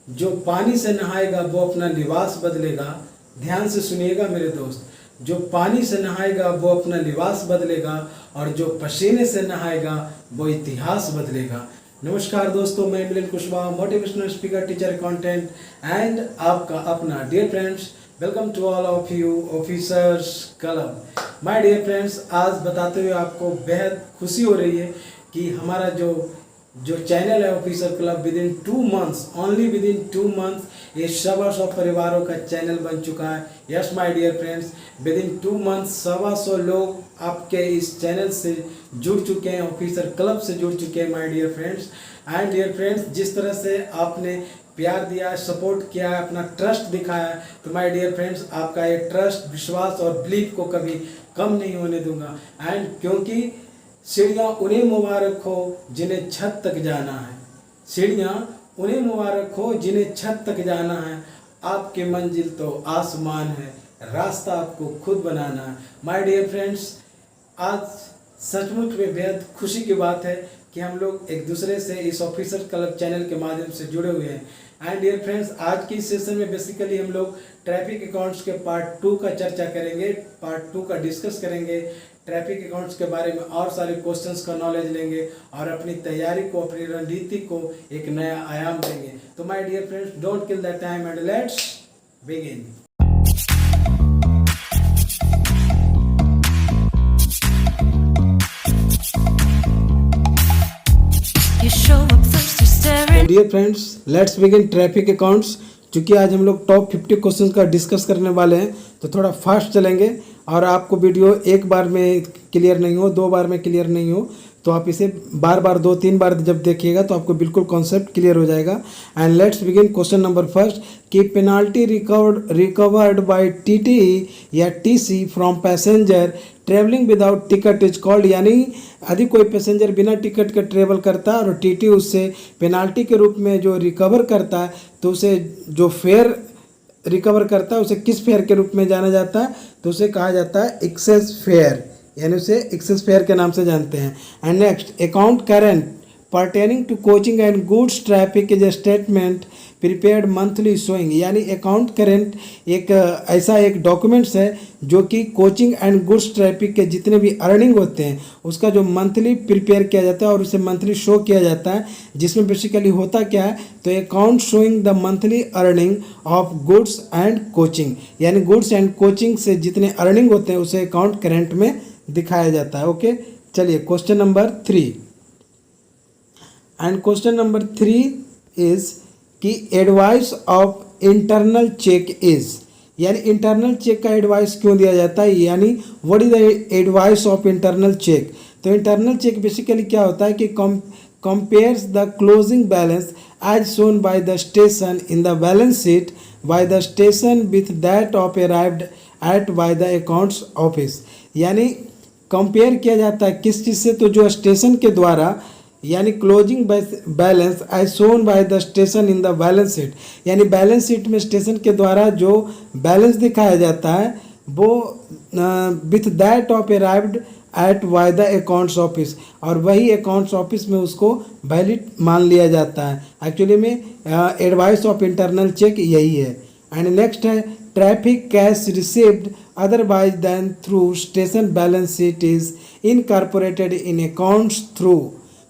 जो पानी से नहाएगा वो अपना लिबास बदलेगा। ध्यान से सुनिएगा मेरे दोस्त, जो पानी से नहाएगा वो अपना लिबास बदलेगा और जो पसीने से नहाएगा वो इतिहास बदलेगा। नमस्कार दोस्तों, मैं Milind Kushwaha, motivational speaker, teacher, content and आपका अपना dear friends. Welcome to all of you officers club. My dear friends, आज बताते हुए आपको बेहद खुशी हो रही है कि हमारा जो चैनल है officer club, within 2 months, only within 2 months ये 100 परिवारों का चैनल बन चुका है। Yes my dear friends, within 2 months 100 लोग आपके इस चैनल से जुड़ चुके हैं, ऑफिसर क्लब से जुड़ चुके हैं my dear friends. And dear friends, जिस तरह से आपने प्यार दिया, सपोर्ट किया, अपना ट्रस्ट दिखाया, तो माय डियर फ्रेंड्स आपका ये ट्रस्ट, विश्वास और बिलीफ को कभी कम नहीं होने दूंगा। एंड क्योंकि सीढ़ियाँ उन्हें मुबारक हो जिन्हें छत तक जाना है, सीढ़ियाँ उन्हें मुबारक हो जिन्हें छत तक जाना है। आपकी मंजिल तो आसमान है, रास्ता आपको खुद बनाना है। माय डियर फ्रेंड्स, आज सचमुच में बेहद खुशी की बात है कि हम लोग एक दूसरे से इस ऑफिसर क्लब चैनल के माध्यम से जुड़े हुए हैं। एंड डियर फ्रेंड्स, आज की सेशन में बेसिकली हम लोग ट्रैफिक अकाउंट्स के पार्ट 2 का चर्चा करेंगे, पार्ट 2 का डिस्कस करेंगे। ट्रैफिक अकाउंट्स के बारे में और सारे क्वेश्चंस का नॉलेज लेंगे और अपनी तैयारी को, अपनी रणनीति को एक नया आयाम देंगे। तो my dear friends, don't kill the time and let's begin. Dear friends, let's begin traffic accounts. चूँकि आज हम लोग टॉप 50 क्वेश्चन का डिस्कस करने वाले हैं, तो थोड़ा फास्ट चलेंगे और आपको वीडियो एक बार में क्लियर नहीं हो, 2 बार में क्लियर नहीं हो, तो आप इसे बार बार 2-3 बार जब देखिएगा तो आपको बिल्कुल कॉन्सेप्ट क्लियर हो जाएगा। And let's begin question number first कि पेनाल्टी रिकवर्ड बाय टीटी या TC from passenger travelling without ticket is called. यानी यदि कोई पैसेंजर बिना टिकट के ट्रेवल करता है और टीटी उससे पेनाल्टी के रूप में जो रिकवर करता है, तो उसे जो फेयर रिकवर करता है उसे किस फेयर के रूप में जाना जाता है? तो उसे कहा जाता है एक्सेस फेयर, यानी उसे एक्सेस फेयर के नाम से जानते हैं। And next, account current pertaining to coaching and goods traffic is a statement prepared monthly showing. यानी अकाउंट करेंट एक ऐसा एक डॉक्यूमेंट्स है जो कि कोचिंग एंड गुड्स ट्रैफिक के जितने भी अर्निंग होते हैं उसका जो मंथली प्रिपेयर किया जाता है और उसे मंथली शो किया जाता है, जिसमें बेसिकली होता क्या है, तो account showing the monthly earning of goods and coaching. यानी गुड्स एंड कोचिंग से जितने अर्निंग होते हैं उसे अकाउंट करेंट में दिखाया जाता है। ओके, चलिए question number 3। And question number 3 is कि advice of internal check is, यानी इंटरनल चेक का एडवाइस क्यों दिया जाता है, यानी what is the advice of internal check. तो इंटरनल चेक बेसिकली क्या होता है कि compares the closing balance as shown by the station in the balance sheet by the station with that of arrived at by the accounts office. यानी compare किया जाता है किस चीज़ से, तो जो स्टेशन के द्वारा, यानी closing balance as shown by the station in the balance sheet, यानी बैलेंस शीट में स्टेशन के द्वारा जो बैलेंस दिखाया जाता है वो with that of arrived at by the accounts office, और वही अकाउंट्स ऑफिस में उसको वैलिड मान लिया जाता है। एक्चुअली में एडवाइस ऑफ इंटरनल चेक यही है। एंड नेक्स्ट है traffic cash received otherwise than through station balance sheet is incorporated in accounts through.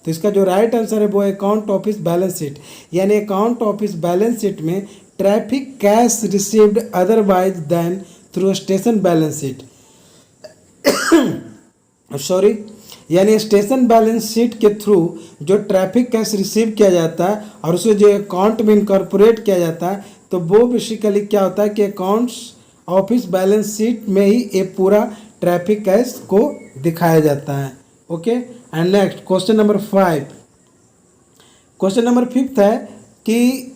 तो इसका जो राइट आंसर है वो अकाउंट ऑफिस बैलेंस शीट, यानी अकाउंट ऑफिस बैलेंस शीट में traffic cash received otherwise than through station balance sheet sorry, यानी station balance sheet के through जो ट्रैफिक कैश रिसीव किया जाता है और उसे जो अकाउंट में इनकॉर्पोरेट किया जाता है, तो वो बेसिकली क्या होता है कि अकाउंट्स ऑफिस बैलेंस शीट में ही ये पूरा ट्रैफिक कैश को दिखाया जाता है। Okay, and next question number 5। Question number 5 है कि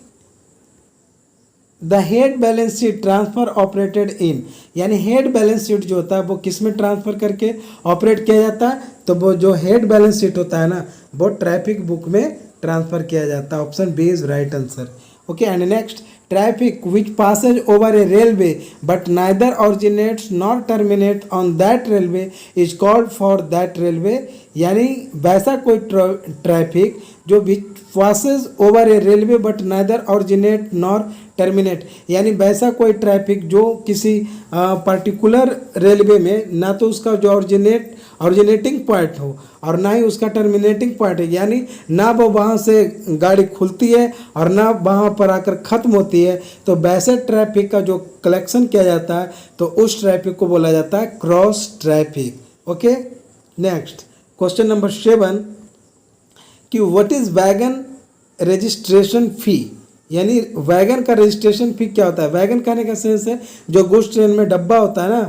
the head balance sheet transfer operated in, यानी हेड बैलेंस शीट जो होता है वो किस में ट्रांसफर करके ऑपरेट किया जाता है, तो वो जो हेड बैलेंस शीट होता है ना, वो ट्रैफिक बुक में ट्रांसफ़र किया जाता है। Option B is right answer. Okay, and next, traffic which passes over a railway but neither originates nor terminate on that railway is called for that railway. यानी वैसा कोई ट्रैफिक जो which passes over a railway but neither originate nor terminate, यानी वैसा कोई traffic जो किसी particular railway में ना तो उसका जो ऑरिजिनेटिंग पॉइंट हो और ना ही उसका टर्मिनेटिंग पॉइंट है, यानी ना वो वहाँ से गाड़ी खुलती है और ना वहाँ पर आकर ख़त्म होती है, तो वैसे ट्रैफिक का जो कलेक्शन किया जाता है तो उस ट्रैफिक को बोला जाता है cross traffic. Okay, next question number 7 कि व्हाट इज़ वैगन रजिस्ट्रेशन फ़ी। यानी वैगन का रजिस्ट्रेशन फ़ी क्या होता है। वैगन कहने का सेंस है जो गुड्स ट्रेन में डब्बा होता है ना,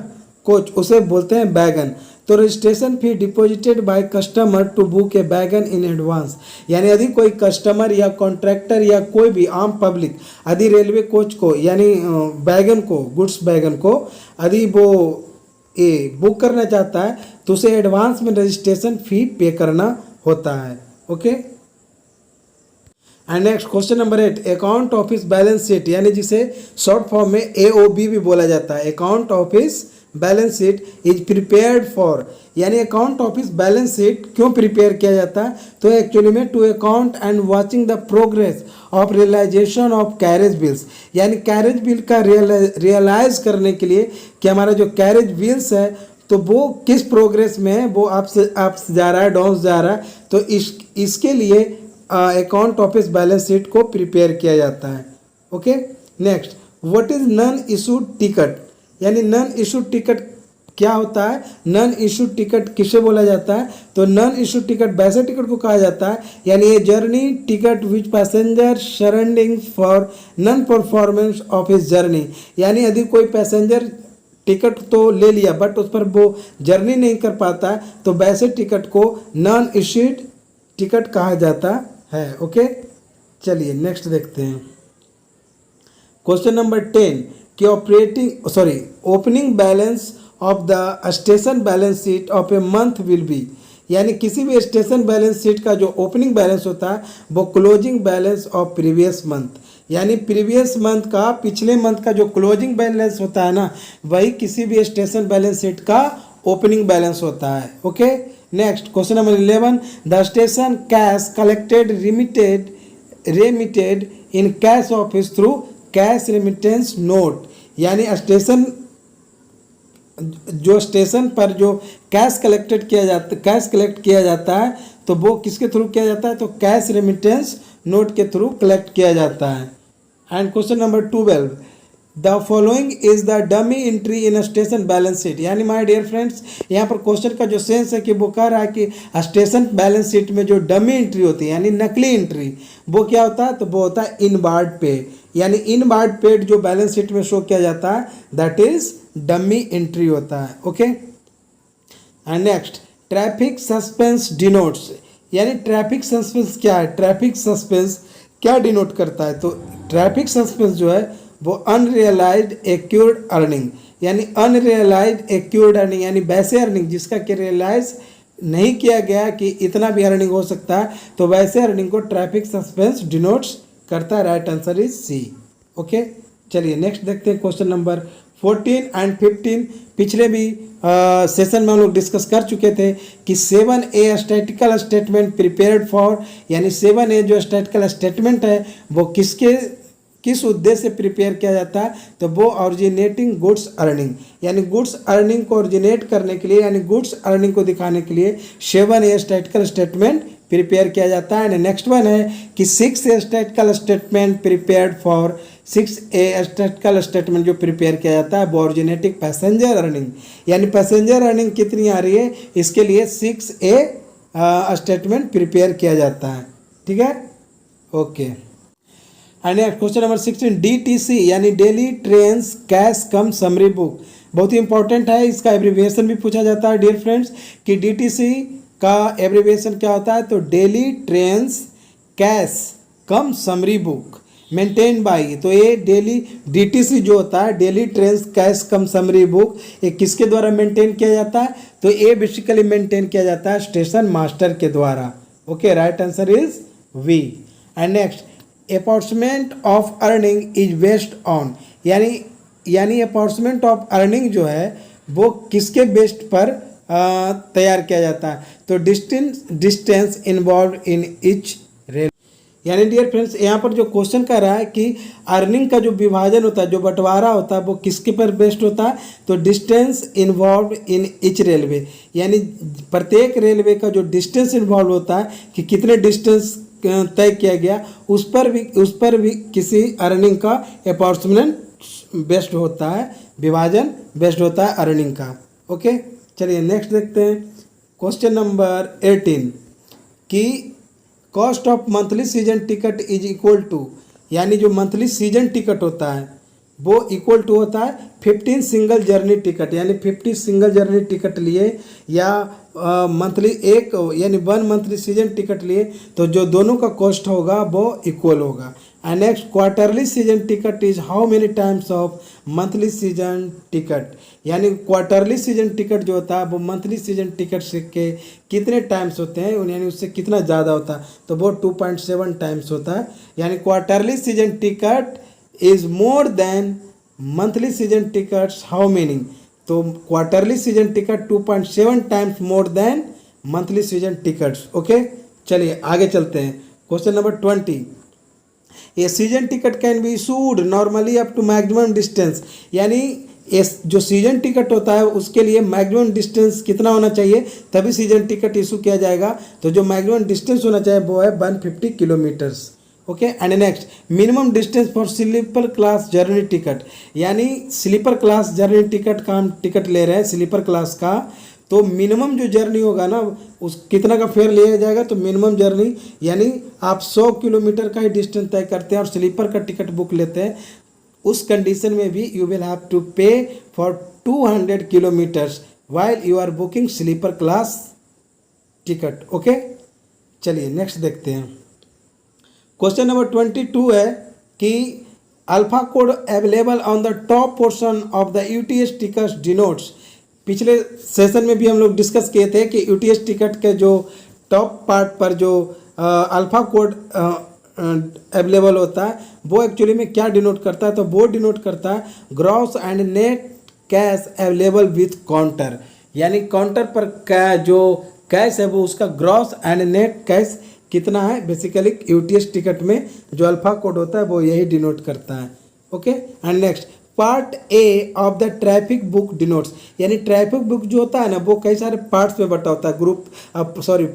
कोच, उसे बोलते हैं वैगन। तो registration fee deposited by customer to book a wagon in advance. यानी यदि कोई कस्टमर या कॉन्ट्रैक्टर या कोई भी आम पब्लिक यदि रेलवे कोच को यानी वैगन को, गुड्स वैगन को यदि वो बुक करना चाहता है तो उसे एडवांस में रजिस्ट्रेशन फ़ी पे करना होता है। Okay, and next question number 8, account office balance sheet, यानी जिसे शॉर्ट फॉर्म में AOB भी बोला जाता है। Account office balance sheet is prepared for, यानी अकाउंट ऑफिस बैलेंस शीट क्यों प्रिपेयर किया जाता है, तो एक्चुअली में to account and watching the progress of realization of carriage bills. यानी कैरेज बिल का रियलाइज करने के लिए कि हमारा जो कैरेज बिल्स है तो वो किस प्रोग्रेस में है, वो आप जा रहा है, डाउन जा रहा है, तो इसके लिए अकाउंट ऑफिस बैलेंस शीट को प्रिपेयर किया जाता है। Okay, next, what is non issued ticket. यानी नॉन इशूड टिकट क्या होता है। नॉन इशूड टिकट किसे बोला जाता है, तो नॉन इशूड टिकट वैसे टिकट को कहा जाता है यानी ये journey ticket which passenger surrendering for non performance of his journey. यानी यदि कोई पैसेंजर टिकट तो ले लिया बट उस पर वो जर्नी नहीं कर पाता है तो वैसे टिकट को नॉन इशूड टिकट कहा जाता है। ओके, चलिए नेक्स्ट देखते हैं क्वेश्चन नंबर 10 कि opening balance of the station balance sheet of a month will be. यानी किसी भी स्टेशन बैलेंस शीट का जो ओपनिंग बैलेंस होता है वो closing balance of previous month, यानी प्रीवियस मंथ का, पिछले मंथ का जो क्लोजिंग बैलेंस होता है ना, वही किसी भी स्टेशन बैलेंस शीट का ओपनिंग बैलेंस होता है। Okay, next question number 11, the station cash collected remitted in cash office through cash remittance note. यानी स्टेशन पर जो कैश कलेक्ट किया जाता है तो वो किसके थ्रू किया जाता है, तो कैश रेमिटेंस नोट के थ्रू कलेक्ट किया जाता है। And question number 12, the following is the dummy entry in station balance sheet. यानी माय डियर फ्रेंड्स, यहाँ पर क्वेश्चन का जो सेंस है कि वो कह रहा है कि स्टेशन बैलेंस शीट में जो डमी एंट्री होती है यानी नकली एंट्री, वो क्या होता है, तो वो होता है इनवार्ड पेड। यानी इनवार्ड पेड जो बैलेंस शीट में शो किया जाता है दैट इज डमी एंट्री होता है। Okay, and next, traffic suspense denotes. यानी ट्रैफिक सस्पेंस क्या है, ट्रैफिक सस्पेंस क्या डिनोट करता है, तो ट्रैफिक सस्पेंस जो है वो अनरियलाइज्ड एक्यूर्ड अर्निंग, यानी अनरियलाइज्ड एक्यूर्ड अर्निंग, यानी वैसे अर्निंग जिसका कि रियलाइज नहीं किया गया कि इतना भी अर्निंग हो सकता है, तो वैसे अर्निंग को ट्रैफिक सस्पेंस डिनोट्स करता है। Right answer is C. Okay, चलिए नेक्स्ट देखते हैं क्वेश्चन नंबर 14 एंड 15। पिछले भी सेशन में हम लोग डिस्कस कर चुके थे कि 7A statistical statement prepared for, यानी 7A जो स्टैटिकल स्टेटमेंट है वो किस उद्देश्य से प्रिपेयर किया जाता है, तो वो ऑरिजिनेटिंग गुड्स अर्निंग, यानी गुड्स अर्निंग को ओरिजिनेट करने के लिए, यानी गुड्स अर्निंग को दिखाने के लिए 7A स्टैटिकल स्टेटमेंट प्रिपेयर किया जाता है। एंड नेक्स्ट वन है कि 6A statistical statement prepared for, 6A statistical statement जो प्रिपेयर किया जाता है वो ओरिजिनेटिंग पैसेंजर अर्निंग, यानी पैसेंजर अर्निंग कितनी आ रही है इसके लिए 6A स्टेटमेंट प्रिपेयर किया जाता है। ठीक है, okay. And question number 16, DTC यानी डेली ट्रेन्स कैश कम समरी बुक, बहुत ही इंपॉर्टेंट है, इसका एब्रीविएशन भी पूछा जाता है डियर फ्रेंड्स कि DTC का एब्रीविएशन क्या होता है, तो daily trains cash come summary book maintain by. तो ये डेली DTC जो होता है डेली ट्रेन्स कैश कम समरी बुक, ये किसके द्वारा मेंटेन किया जाता है, तो ये बेसिकली मेंटेन किया जाता है स्टेशन मास्टर के द्वारा। Okay, right answer is V. And next apartment of earning is based on, यानी अपार्टमेंट ऑफ अर्निंग जो है वो किसके बेस्ड पर तैयार किया जाता है, तो distance involve in each rail. यानी डियर फ्रेंड्स यहाँ पर जो क्वेश्चन कर रहा है कि अर्निंग का जो विभाजन होता है, जो बंटवारा होता है, वो किसके पर बेस्ड होता है, तो distance involve in each railway, यानी प्रत्येक रेलवे का जो डिस्टेंस इन्वॉल्व होता है कि कितने डिस्टेंस तय किया गया, उस पर भी किसी अर्निंग का अपार्टमेंट बेस्ड होता है, विभाजन बेस्ड होता है अर्निंग का। ओके, चलिए नेक्स्ट देखते हैं क्वेश्चन नंबर 18 कि cost of monthly season ticket is equal to, यानी जो मंथली सीजन टिकट होता है वो इक्वल टू होता है 15 सिंगल जर्नी टिकट, यानी 50 सिंगल जर्नी टिकट लिए या मंथली एक यानी 1 मंथली सीजन टिकट लिए तो जो दोनों का कॉस्ट होगा वो इक्वल होगा। And next quarterly season ticket is how many times of monthly season ticket, यानी क्वार्टरली सीजन टिकट जो होता है वो मंथली सीजन टिकट से के कितने टाइम्स होते हैं, यानी उससे कितना ज़्यादा होता है, तो वो 2.7 टाइम्स होता है। यानी quarterly season ticket is more than monthly season tickets how many, तो quarterly season ticket 2.7 times more than monthly season tickets. Okay, चलिए आगे चलते हैं question number 20। A season ticket can be issued normally up to maximum distance, यानी जो season ticket होता है उसके लिए मैक्सिमम डिस्टेंस कितना होना चाहिए तभी सीजन टिकट इशू किया जाएगा, तो जो मैक्सिमम डिस्टेंस होना चाहिए वो है 150 kilometres. Okay, and next minimum distance for sleeper class journey ticket, यानी स्लीपर क्लास जर्नी टिकट का हम टिकट ले रहे हैं स्लीपर क्लास का, तो मिनिमम जो जर्नी होगा ना उस कितना का फेयर लिया जाएगा, तो मिनिमम जर्नी यानी आप 100 किलोमीटर का ही डिस्टेंस तय करते हैं और स्लीपर का टिकट बुक लेते हैं, उस कंडीशन में भी you will have to pay for 200 kilometres while you are booking sleeper class ticket. Okay, चलिए नेक्स्ट देखते हैं क्वेश्चन नंबर 22 है कि alpha code available on the top portion of the UTS ticket denotes, पिछले session में भी हम लोग डिस्कस किए थे कि यूटीएस टिकट के जो टॉप पार्ट पर जो अल्फा कोड अवेलेबल होता है वो एक्चुअली में क्या डिनोट करता है, तो वो डिनोट करता है gross and net cash available with counter, यानी काउंटर पर जो कैश है वो उसका ग्रॉस एंड नेट कैश कितना है, बेसिकली यूटीएस टिकट में जो अल्फा कोड होता है वो यही डिनोट करता है। Okay, and next part A of the traffic book denotes, यानी ट्रैफिक बुक जो होता है ना वो कई सारे पार्ट्स में बटा होता है,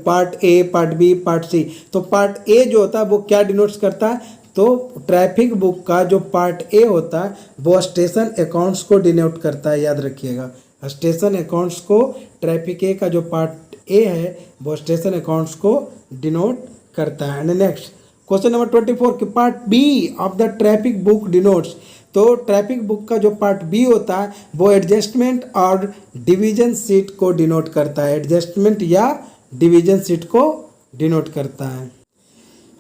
part A, part B, part C, तो पार्ट ए जो होता है वो क्या डिनोट्स करता है, तो ट्रैफिक बुक का जो पार्ट ए होता है वो स्टेशन अकाउंट्स को डिनोट करता है, याद रखिएगा स्टेशन अकाउंट्स को, ट्रैफिक ए का जो पार्ट ए है वो स्टेशन अकाउंट्स को डिनोट करता है। एंड नेक्स्ट क्वेश्चन नंबर 24 कि part B of the traffic book denotes, तो ट्रैफिक बुक का जो पार्ट बी होता है वो एडजस्टमेंट और डिवीजन सीट को डिनोट करता है, एडजस्टमेंट या डिवीजन सीट को डिनोट करता है।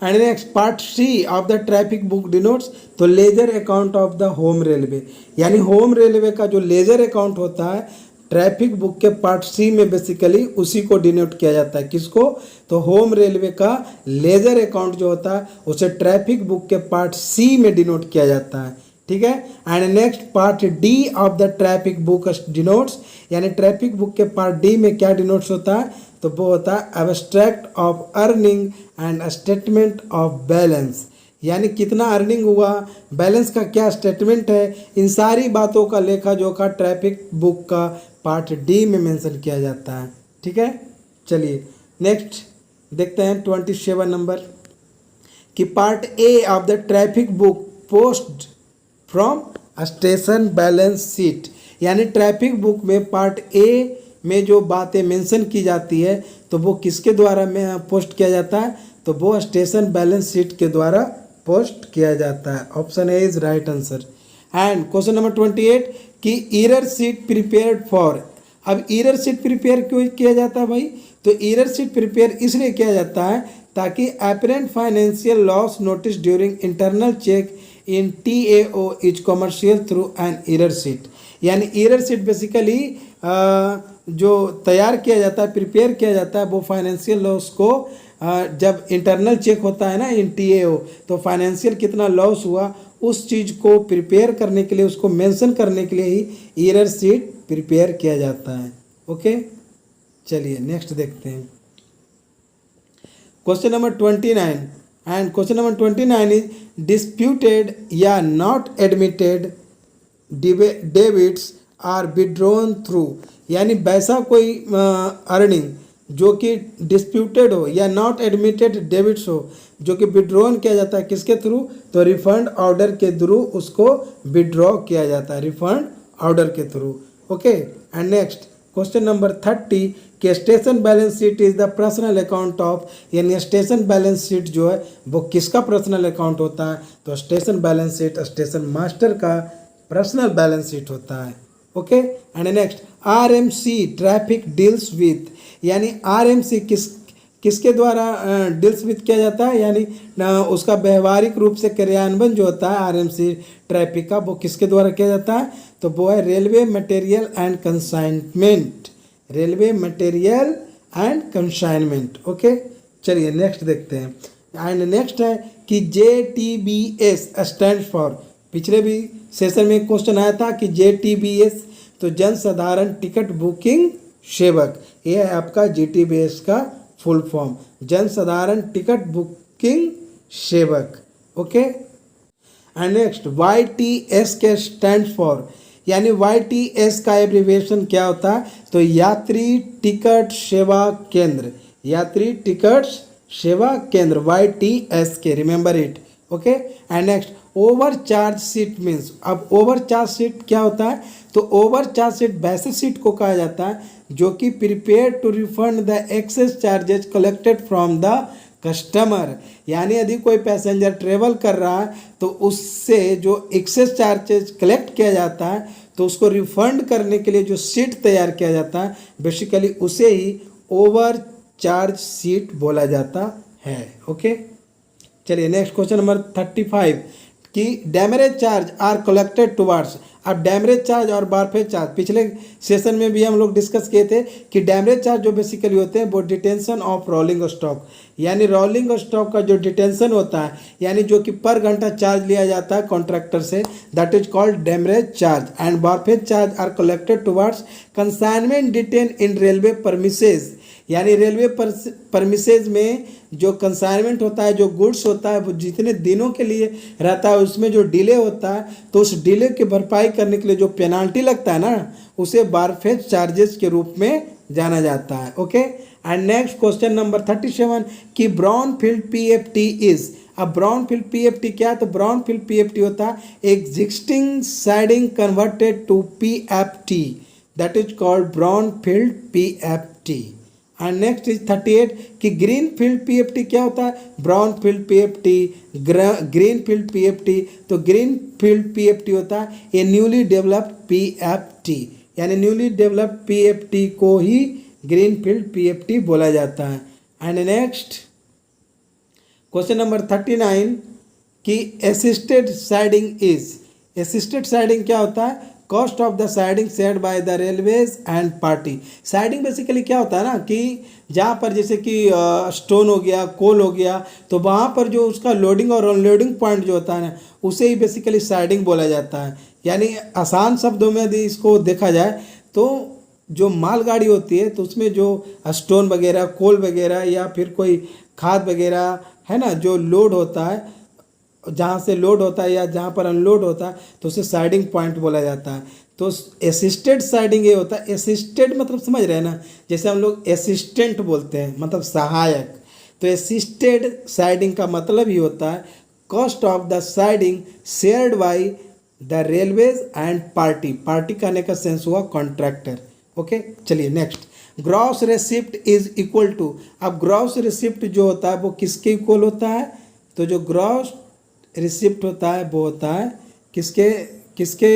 And next part C of the traffic book denotes, तो ledger account of the home railway, यानी होम रेलवे का जो लेजर अकाउंट होता है ट्रैफिक बुक के पार्ट सी में बेसिकली उसी को डिनोट किया जाता है, किसको, तो होम रेलवे का लेजर अकाउंट जो होता है उसे ट्रैफिक बुक के पार्ट सी में डिनोट किया जाता है। ठीक है, and next part D of the traffic book denotes, यानी ट्रैफिक बुक के पार्ट डी में क्या डिनोट्स होता है, तो वो होता है abstract of earning and statement of balance, यानी कितना अर्निंग हुआ, बैलेंस का क्या स्टेटमेंट है, इन सारी बातों का लेखा जोखा ट्रैफिक बुक का पार्ट डी में मेंशन किया जाता है। ठीक है, चलिए नेक्स्ट देखते हैं 27 नंबर कि part A of the traffic book post from station balance sheet, यानी ट्रैफिक बुक में पार्ट ए में जो बातें मेंशन की जाती है तो वो किसके द्वारा में पोस्ट किया जाता है, तो वो स्टेशन बैलेंस शीट के द्वारा पोस्ट किया जाता है। Option A is right answer. And question number 28 कि ईरर शीट प्रिपेयर्ड फॉर, अब ईरर शीट प्रिपेयर क्यों किया जाता है भाई, तो ईरर शीट प्रिपेयर इसलिए किया जाता है ताकि apparent financial loss notice during internal check in TAO is commercial through an error sheet, यानी ईरर शीट बेसिकली जो तैयार किया जाता है, प्रिपेयर किया जाता है वो फाइनेंशियल लॉस को जब इंटरनल चेक होता है ना इन टीएओ, तो फाइनेंशियल कितना लॉस हुआ उस चीज़ को प्रिपेयर करने के लिए, उसको मेंशन करने के लिए ही एरर शीट प्रिपेयर किया जाता है। ओके, चलिए नेक्स्ट देखते हैं। Question number 29, and question number 29 is disputed या not admitted debits are withdrawn through, यानी वैसा कोई अर्निंग जो कि डिस्प्यूटेड हो या नॉट एडमिटेड डेबिट्स हो जो कि विड्रॉन किया जाता है किसके थ्रू, तो रिफंड ऑर्डर के थ्रू उसको विड्रॉ किया जाता है, रिफंड ऑर्डर के through. Okay, and next question number 30 कि station balance sheet is the personal account of, यानी स्टेशन बैलेंस शीट जो है वो किसका पर्सनल अकाउंट होता है, तो station balance sheet station master का पर्सनल बैलेंस शीट होता है। Okay, and next RMC traffic deals with, यानी आरएमसी किसके द्वारा डील्स विथ किया जाता है, यानी उसका व्यवहारिक रूप से क्रियान्वयन जो होता है आरएमसी ट्रैफिक का वो किसके द्वारा किया जाता है, तो वो है railway material and consignment, railway material and consignment. Okay, चलिए नेक्स्ट देखते हैं। एंड नेक्स्ट है कि JTBS स्टैंड फॉर, पिछले भी सेशन में एक क्वेश्चन आया था कि JTBS तो जन साधारण टिकट बुकिंग सेवक, ये है आपका JTBS का फुल फॉर्म, जन साधारण टिकट बुकिंग सेवक। ओके, एंड नेक्स्ट YTS के स्टैंड फॉर, यानी YTS का एब्रीविएशन क्या होता है, तो यात्री टिकट सेवा केंद्र, यात्री टिकट सेवा केंद्र YTS के, remember it. Okay, and next over charge sheet means, अब ओवर चार्ज सीट क्या होता है, तो ओवर चार्ज सीट वैसे सीट को कहा जाता है जो कि prepare to refund the excess charges collected from the customer, यानी यदि कोई पैसेंजर ट्रेवल कर रहा है तो उससे जो एक्सेस चार्जेस कलेक्ट किया जाता है तो उसको रिफंड करने के लिए जो सीट तैयार किया जाता है बेसिकली उसे ही ओवर चार्ज सीट बोला जाता है। ओके, चलिए नेक्स्ट क्वेश्चन नंबर 35 कि demurrage charge are collected towards, अब डैमरेज चार्ज और बारफेज चार्ज पिछले सेशन में भी हम लोग डिस्कस किए थे कि डैमरेज चार्ज जो बेसिकली होते हैं वो डिटेंशन ऑफ रोलिंग स्टॉक, यानी रोलिंग स्टॉक का जो डिटेंशन होता है यानी जो कि पर घंटा चार्ज लिया जाता है कॉन्ट्रैक्टर से, that is called demurrage charge. And wharfage charge are collected towards consignment detain in railway premises, यानी रेलवे परमिसेज में जो कंसाइनमेंट होता है, जो गुड्स होता है वो जितने दिनों के लिए रहता है उसमें जो डिले होता है तो उस डिले की भरपाई करने के लिए जो पेनाल्टी लगता है ना उसे बारफेज चार्जेस के रूप में जाना जाता है। Okay, and next question number 37 कि ब्राउनफील्ड PFT इज, अब ब्राउनफील्ड PFT क्या है, तो ब्राउनफील्ड PFT होता है existing siding converted to PFT, that is called brownfield PFT। And next is 38 कि ग्रीन फील्ड PFT क्या होता है, brown field PFT, green field PFT, तो ग्रीन फील्ड PFT होता है ए न्यूली डेवलप्ड PFT, यानी न्यूली डेवलप्ड PFT को ही green field PFT बोला जाता है। एंड नेक्स्ट क्वेश्चन नंबर 39 कि assisted siding is, assisted siding क्या होता है, cost of the siding shared by the railways and party. Siding basically क्या होता है ना कि जहाँ पर जैसे कि स्टोन हो गया, कोल हो गया, तो वहाँ पर जो उसका लोडिंग और अनलोडिंग पॉइंट जो होता है ना उसे ही बेसिकली साइडिंग बोला जाता है। यानी आसान शब्दों में यदि इसको देखा जाए तो जो मालगाड़ी होती है तो उसमें जो स्टोन वगैरह, कोल वगैरह या फिर कोई खाद वगैरह है ना जो लोड होता है, जहाँ से लोड होता है या जहाँ पर अनलोड होता है तो उसे साइडिंग पॉइंट बोला जाता है। तो असिस्टेड साइडिंग ये होता है, असिस्टेड मतलब समझ रहे हैं ना, जैसे हम लोग असिस्टेंट बोलते हैं मतलब सहायक, तो असिस्टेड साइडिंग का मतलब ही होता है cost of the siding shared by the railways and party, party कहने का सेंस हुआ कॉन्ट्रैक्टर। ओके, चलिए next gross receipt is equal to, अब ग्रॉस रिसिप्ट जो होता है वो किसके इक्वल होता है, तो जो ग्रॉस रिसिप्ट होता है वो होता है किसके किसके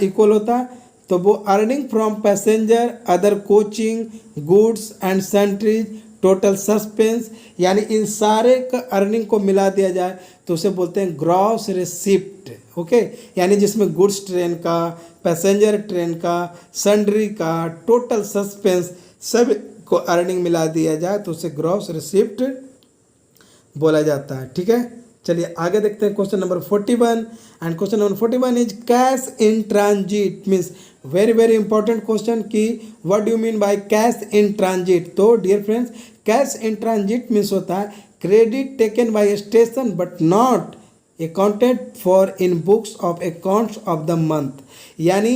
इक्वल होता है, तो वो earning from passenger other coaching goods and sundries total suspense, यानी इन सारे का अर्निंग को मिला दिया जाए तो उसे बोलते हैं ग्रॉस रिसिप्ट। ओके, यानी जिसमें गुड्स ट्रेन का, पैसेंजर ट्रेन का, सन्ड्री का, टोटल सस्पेंस सब को अर्निंग मिला दिया जाए तो उसे ग्रॉस रिसिप्ट बोला जाता है। ठीक है, चलिए आगे देखते हैं question number 41। And question number 41 is cash in transit means very very important question की what do you mean by cash in transit. तो dear friends, cash in transit means होता है credit taken by station but not accounted for in books of accounts of the month. यानी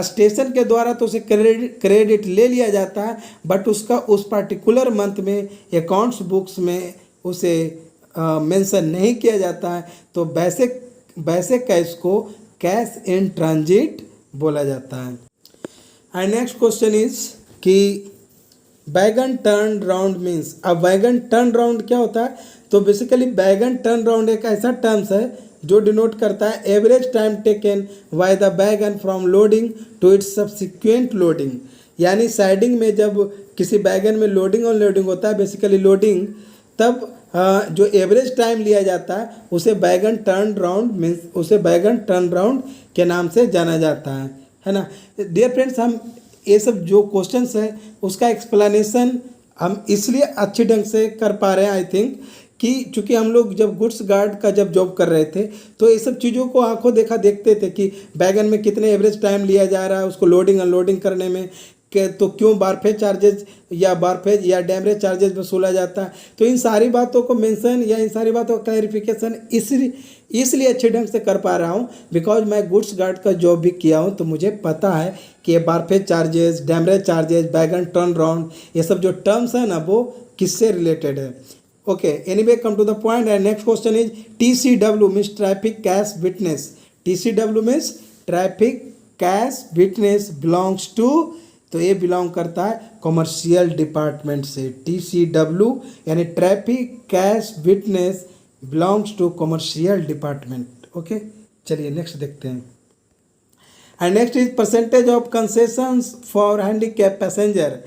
station के द्वारा तो उसे credit ले लिया जाता है बट उसका उस पर्टिकुलर मंथ में अकाउंट्स बुक्स में उसे मेंशन नहीं किया जाता है, तो वैसे कैश को कैश इन ट्रांजिट बोला जाता है। एंड नेक्स्ट क्वेश्चन इज कि वैगन टर्न राउंड मीन्स। अब वैगन टर्न राउंड क्या होता है? तो बेसिकली वैगन टर्न राउंड एक ऐसा टर्म्स है जो डिनोट करता है average time taken by the wagon from loading to its subsequent loading. यानी साइडिंग में जब किसी वैगन में लोडिंग और लोडिंग होता है, बेसिकली लोडिंग, तब जो एवरेज टाइम लिया जाता है उसे वैगन टर्न राउंड मीन्स उसे वैगन टर्न राउंड के नाम से जाना जाता है ना। डियर फ्रेंड्स, हम ये सब जो क्वेश्चंस है उसका एक्सप्लेनेशन हम इसलिए अच्छे ढंग से कर पा रहे हैं आई थिंक कि चूँकि हम लोग जब गुड्स गार्ड का जब जॉब कर रहे थे तो ये सब चीज़ों को आंखों देखा देखते थे कि वैगन में कितने एवरेज टाइम लिया जा रहा है उसको लोडिंग अनलोडिंग करने में, तो क्यों बारफेज चार्जेस या बारफेज या डैमरेज चार्जेस वसूला जाता है। तो इन सारी बातों को मेंशन या इन सारी बातों का क्लैरिफिकेशन इसलिए अच्छे ढंग से कर पा रहा हूँ बिकॉज मैं गुड्स गार्ड का जॉब भी किया हूँ, तो मुझे पता है कि ये wharfage charges, demurrage charges, wagon turn round, ये सब जो टर्म्स है ना वो किससे रिलेटेड है। Okay, anyway come to the point and next question is TCW means traffic cash witness. TCW means traffic cash witness belongs to, तो ये बिलोंग करता है कॉमर्शियल डिपार्टमेंट से। TCW यानी traffic cash witness belongs to commercial department. Okay, चलिए next देखते हैं। And next is percentage of concessions for handicap passenger.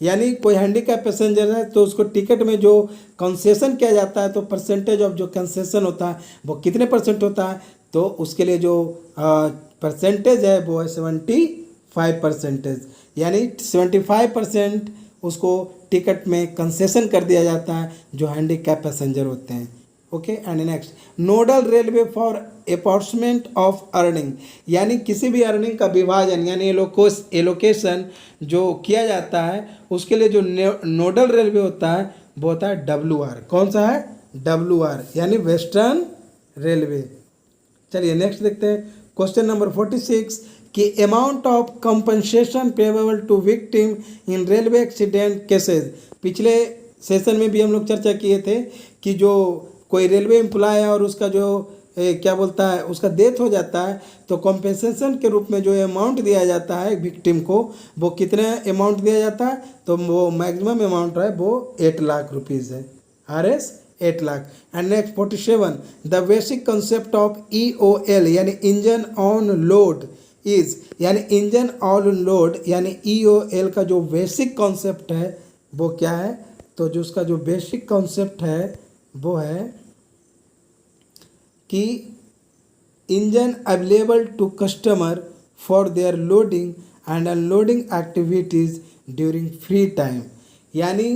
यानी कोई हैंडीकैप पैसेंजर है तो उसको टिकट में जो कंसेशन किया जाता है तो परसेंटेज ऑफ जो कंसेशन होता है वो कितने परसेंट होता है, तो उसके लिए जो परसेंटेज है वो है 75%। यानी 75% उसको टिकट में कंसेशन कर दिया जाता है जो हैंडीकैप पैसेंजर होते हैं। Okay, and next nodal railway for apportionment of earning. यानी किसी भी अर्निंग का विभाजन यानी एलोकेशन जो किया जाता है उसके लिए जो नोडल रेलवे होता है वो होता है WR। कौन सा है? WR यानी वेस्टर्न रेलवे। चलिए नेक्स्ट देखते हैं क्वेश्चन नंबर 46 कि amount of compensation payable to victim in railway accident cases. पिछले सेशन में भी हम लोग चर्चा किए थे कि जो कोई रेलवे एम्प्लॉय है और उसका जो क्या बोलता है उसका डेथ हो जाता है तो कॉम्पेंसेशन के रूप में जो अमाउंट दिया जाता है विक्टिम को वो कितने अमाउंट दिया जाता है, तो वो मैक्सिमम अमाउंट है वो 8 लाख रुपीज़ है, RS 8 lakh. And next 47 the basic concept of EOL यानी इंजन ऑन लोड इज, यानी इंजन ऑन लोड यानी EOL का जो बेसिक कॉन्सेप्ट है वो क्या है, तो जो उसका जो बेसिक कॉन्सेप्ट है वो है कि engine available to customer for their loading and unloading activities during free time. यानी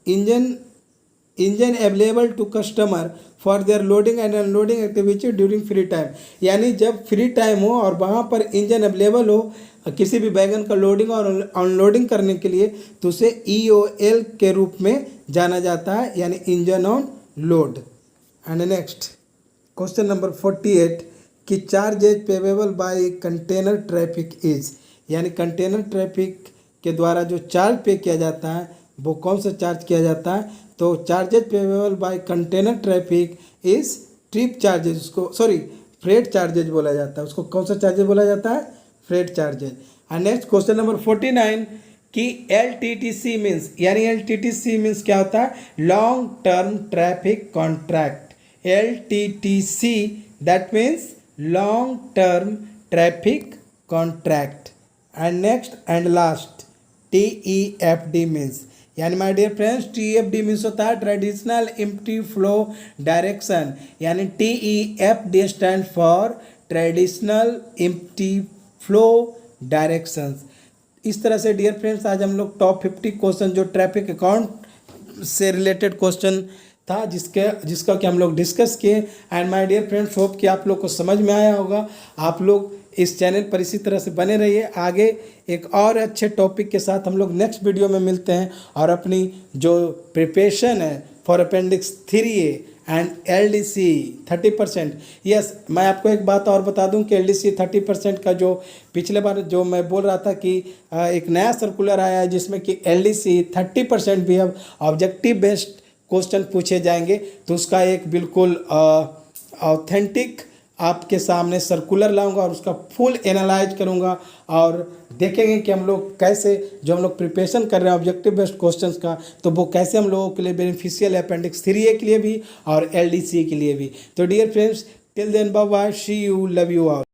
engine available to customer for their loading and unloading activity during free time. यानी जब फ्री टाइम हो और वहाँ पर इंजन अवेलेबल हो किसी भी वैगन का लोडिंग और अनलोडिंग करने के लिए तो उसे EOL के रूप में जाना जाता है, यानी engine on load. And next question number 48 कि charges payable by container traffic is. यानी कंटेनर ट्रैफिक के द्वारा जो चार्ज पे किया जाता है वो कौन सा चार्ज किया जाता है, तो charges payable by container traffic is trip charges, उसको फ्रेट चार्जेज बोला जाता है। उसको कौन सा चार्जेज बोला जाता है? Freight charges. And next question number 49 कि LTTC मीन्स, यानी LTTC मीन्स क्या होता है? Long term traffic contract. LTTC that means long term traffic contract. And next and last TEFD means, यानी my dear friends TEFD means होता है traditional empty flow direction. यानी TEFD stand for traditional empty flow directions. इस तरह से dear friends आज हम लोग टॉप 50 क्वेश्चन जो ट्रैफिक अकाउंट से रिलेटेड क्वेश्चन था जिसका कि हम लोग डिस्कस किए। And my dear friends hope कि आप लोग को समझ में आया होगा। आप लोग इस चैनल पर इसी तरह से बने रहिए। आगे एक और अच्छे टॉपिक के साथ हम लोग नेक्स्ट वीडियो में मिलते हैं और अपनी जो प्रिपरेशन है for appendix 3A and LDC 30%। Yes, मैं आपको एक बात और बता दूं कि LDC 30% का जो पिछले बार जो मैं बोल रहा था कि एक नया सर्कुलर आया है जिसमें कि LDC 30% भी अब ऑब्जेक्टिव बेस्ड क्वेश्चन पूछे जाएंगे, तो उसका एक बिल्कुल ऑथेंटिक आपके सामने सर्कुलर लाऊंगा और उसका फुल एनालाइज करूंगा और देखेंगे कि हम लोग कैसे जो हम लोग प्रिपरेशन कर रहे हैं ऑब्जेक्टिव बेस्ड क्वेश्चंस का, तो वो कैसे हम लोगों के लिए बेनिफिशियल है अपेंडिक्स 3A के लिए भी और LDC के लिए भी। तो dear friends, till then bye bye, see you, love you all.